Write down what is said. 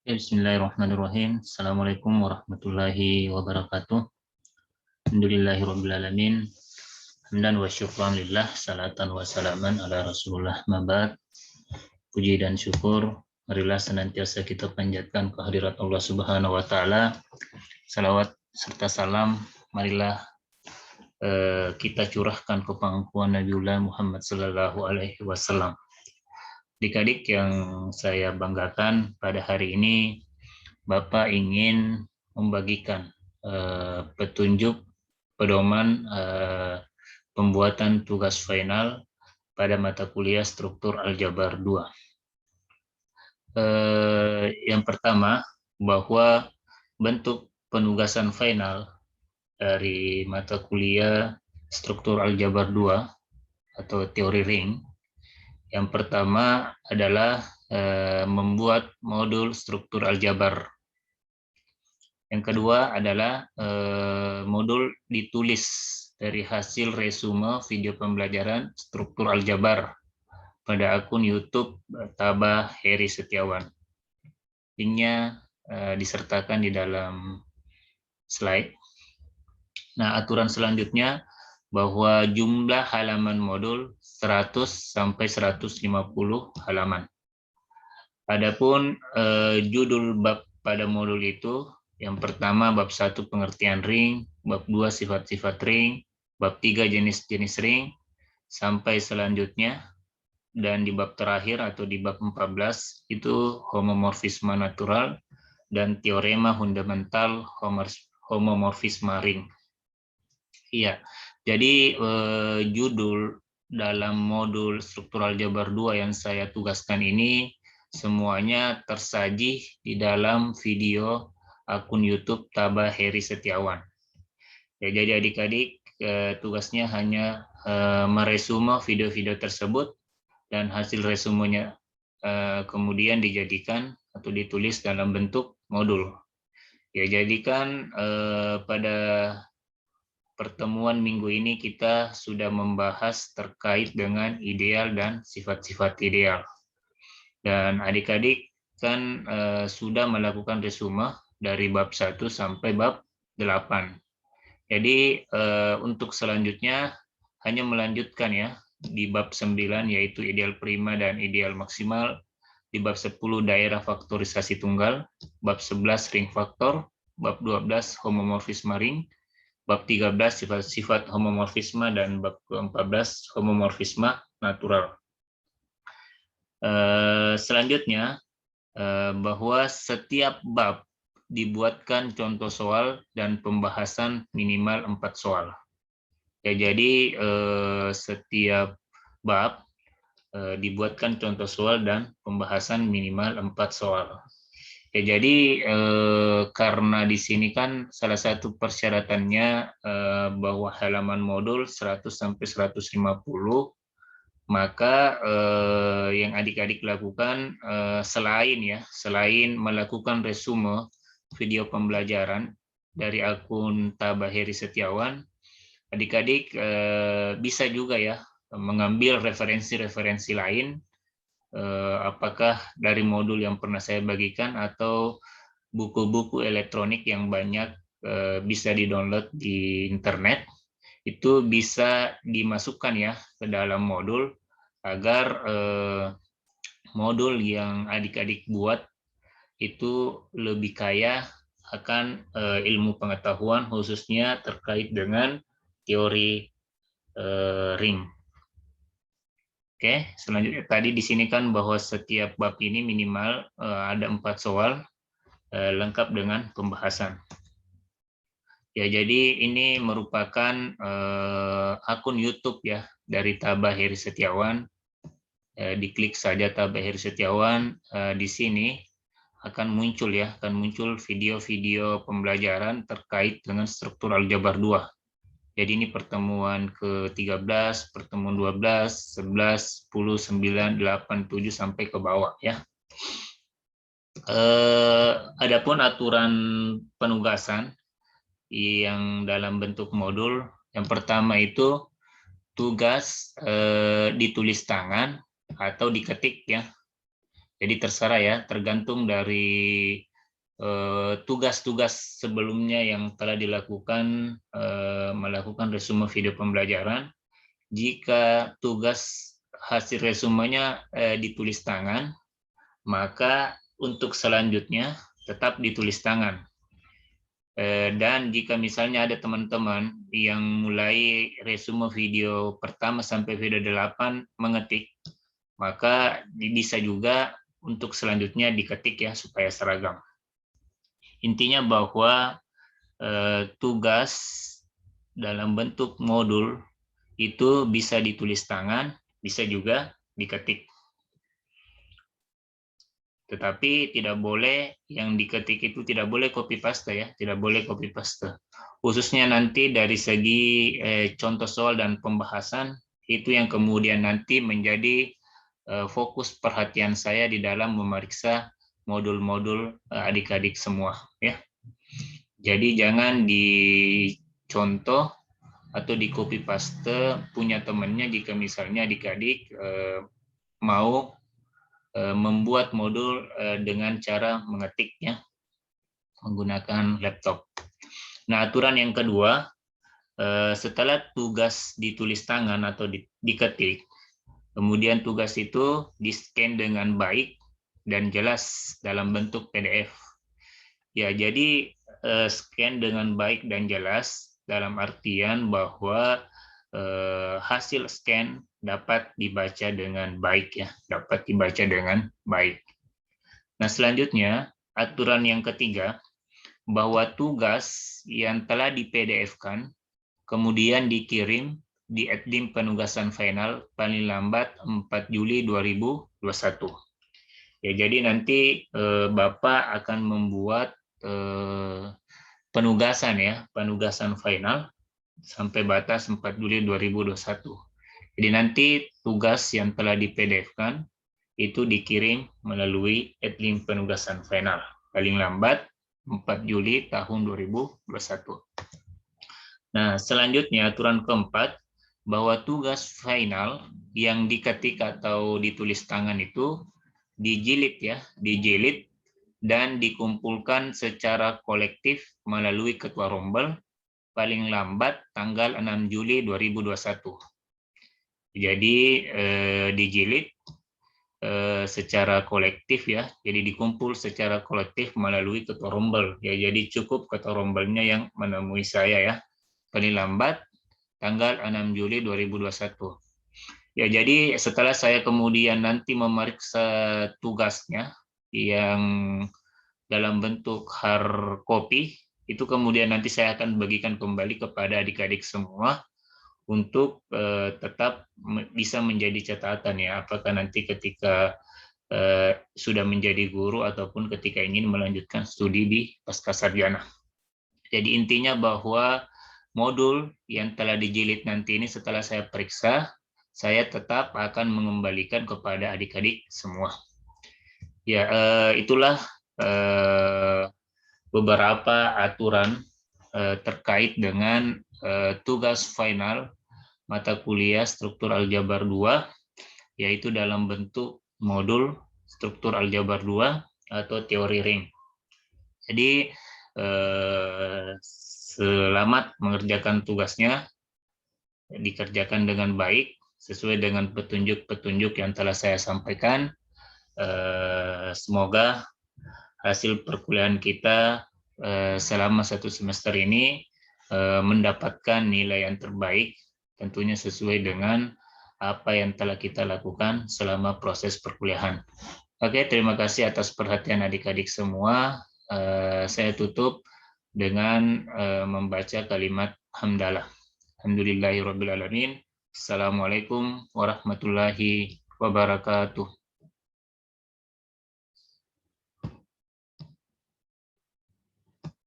Bismillahirrahmanirrahim. Assalamualaikum warahmatullahi wabarakatuh. Alhamdulillahirrabbilalamin. Hamdan wa syukran lillah. Salatan wa salaman ala rasulullah mabad. Puji dan syukur marilah senantiasa kita panjatkan kehadirat Allah Subhanahu wa Ta'ala. Salawat serta salam marilah kita curahkan ke pangkuan Nabiullah Muhammad Sallallahu Alaihi Wasallam. Adik-adik yang saya banggakan, pada hari ini Bapak ingin membagikan petunjuk pedoman pembuatan tugas final pada mata kuliah struktur aljabar 2. Yang pertama, bahwa bentuk penugasan final dari mata kuliah struktur aljabar 2 atau teori ring. Yang pertama adalah membuat modul struktur aljabar. Yang kedua adalah modul ditulis dari hasil resume video pembelajaran struktur aljabar pada akun YouTube Tabah Heri Setiawan. Linknya disertakan di dalam slide. Nah, aturan selanjutnya bahwa jumlah halaman modul 100 sampai 150 halaman. Adapun judul bab pada modul itu, yang pertama bab 1 pengertian ring, bab 2 sifat-sifat ring, bab 3 jenis-jenis ring, sampai selanjutnya, dan di bab terakhir atau di bab 14 itu homomorfisme natural dan teorema fundamental homomorfisme ring. Iya, jadi judul dalam modul struktur aljabar 2 yang saya tugaskan ini semuanya tersaji di dalam video akun YouTube Tabah Heri Setiawan. Ya, jadi adik-adik tugasnya hanya meresume video-video tersebut dan hasil resumenya kemudian dijadikan atau ditulis dalam bentuk modul. Ya, jadikan pada pertemuan minggu ini kita sudah membahas terkait dengan ideal dan sifat-sifat ideal. Dan adik-adik kan sudah melakukan resume dari bab 1 sampai bab 8. Jadi untuk selanjutnya hanya melanjutkan ya di bab 9 yaitu ideal prima dan ideal maksimal, di bab 10 daerah faktorisasi tunggal, bab 11 ring faktor, bab 12 homomorfisme ring, bab 13 sifat-sifat homomorfisme, dan bab 14 homomorfisme natural. Selanjutnya, bahwa setiap bab dibuatkan contoh soal dan pembahasan minimal 4 soal. Ya, jadi setiap bab dibuatkan contoh soal dan pembahasan minimal 4 soal. Ya, jadi karena di sini kan salah satu persyaratannya bahwa halaman modul 100 sampai 150, maka yang adik-adik lakukan selain melakukan resume video pembelajaran dari akun Tabah Heri Setiawan, adik-adik bisa juga ya mengambil referensi-referensi lain, apakah dari modul yang pernah saya bagikan atau buku-buku elektronik yang banyak bisa di-download di internet, itu bisa dimasukkan ya ke dalam modul agar modul yang adik-adik buat itu lebih kaya akan ilmu pengetahuan khususnya terkait dengan teori ring. Oke, selanjutnya tadi di sini kan bahwa setiap bab ini minimal ada 4 soal lengkap dengan pembahasan. Ya, jadi ini merupakan akun YouTube ya dari Tabah Heri Setiawan. Diklik saja Tabah Heri Setiawan, di sini akan muncul video-video pembelajaran terkait dengan struktur aljabar 2. Jadi ini pertemuan ke-13, pertemuan 12, 11, 10, 9, 8, 7 sampai ke bawah ya. Adapun aturan penugasan yang dalam bentuk modul, yang pertama itu tugas ditulis tangan atau diketik ya. Jadi terserah ya, tergantung dari tugas-tugas sebelumnya yang telah dilakukan, melakukan resume video pembelajaran. Jika tugas hasil resumenya ditulis tangan, maka untuk selanjutnya tetap ditulis tangan. Dan jika misalnya ada teman-teman yang mulai resume video pertama sampai video 8 mengetik, maka bisa juga untuk selanjutnya diketik ya supaya seragam. Intinya bahwa tugas dalam bentuk modul itu bisa ditulis tangan, bisa juga diketik. Tetapi tidak boleh yang diketik itu tidak boleh copy paste ya, tidak boleh copy paste. Khususnya nanti dari segi contoh soal dan pembahasan itu yang kemudian nanti menjadi fokus perhatian saya di dalam memeriksa modul-modul adik-adik semua ya. Jadi jangan dicontoh atau di copy paste punya temannya jika misalnya adik-adik mau membuat modul dengan cara mengetiknya menggunakan laptop. Nah, aturan yang kedua, setelah tugas ditulis tangan atau diketik, kemudian tugas itu di-scan dengan baik dan jelas dalam bentuk PDF. Ya, jadi scan dengan baik dan jelas dalam artian bahwa hasil scan dapat dibaca dengan baik ya, dapat dibaca dengan baik. Nah, selanjutnya aturan yang ketiga bahwa tugas yang telah di-PDF-kan kemudian dikirim di admin penugasan final paling lambat 4 Juli 2021. Ya, jadi nanti Bapak akan membuat penugasan final sampai batas 4 Juli 2021. Jadi nanti tugas yang telah di-PDF-kan itu dikirim melalui admin penugasan final paling lambat 4 Juli tahun 2021. Nah, selanjutnya aturan keempat bahwa tugas final yang diketik atau ditulis tangan itu dijilid ya, dijilid dan dikumpulkan secara kolektif melalui ketua rombel paling lambat tanggal 6 Juli 2021. Jadi dijilid secara kolektif ya, jadi dikumpul secara kolektif melalui ketua rombel ya, jadi cukup ketua rombelnya yang menemui saya ya, paling lambat tanggal 6 Juli 2021. Ya, jadi setelah saya kemudian nanti memeriksa tugasnya yang dalam bentuk hard copy, itu kemudian nanti saya akan bagikan kembali kepada adik-adik semua untuk tetap bisa menjadi catatan ya, apakah nanti ketika sudah menjadi guru ataupun ketika ingin melanjutkan studi di Pascasarjana. Jadi intinya bahwa modul yang telah dijilid nanti ini setelah saya periksa, saya tetap akan mengembalikan kepada adik-adik semua. Ya, itulah beberapa aturan terkait dengan tugas final mata kuliah struktur aljabar 2, yaitu dalam bentuk modul struktur aljabar 2 atau teori ring. Jadi selamat mengerjakan tugasnya, dikerjakan dengan baik sesuai dengan petunjuk-petunjuk yang telah saya sampaikan. Semoga hasil perkuliahan kita selama 1 semester ini mendapatkan nilai yang terbaik, tentunya sesuai dengan apa yang telah kita lakukan selama proses perkuliahan. Oke, terima kasih atas perhatian adik-adik semua. Saya tutup dengan membaca kalimat hamdalah. Alhamdulillahirrabbilalamin. Assalamualaikum warahmatullahi wabarakatuh.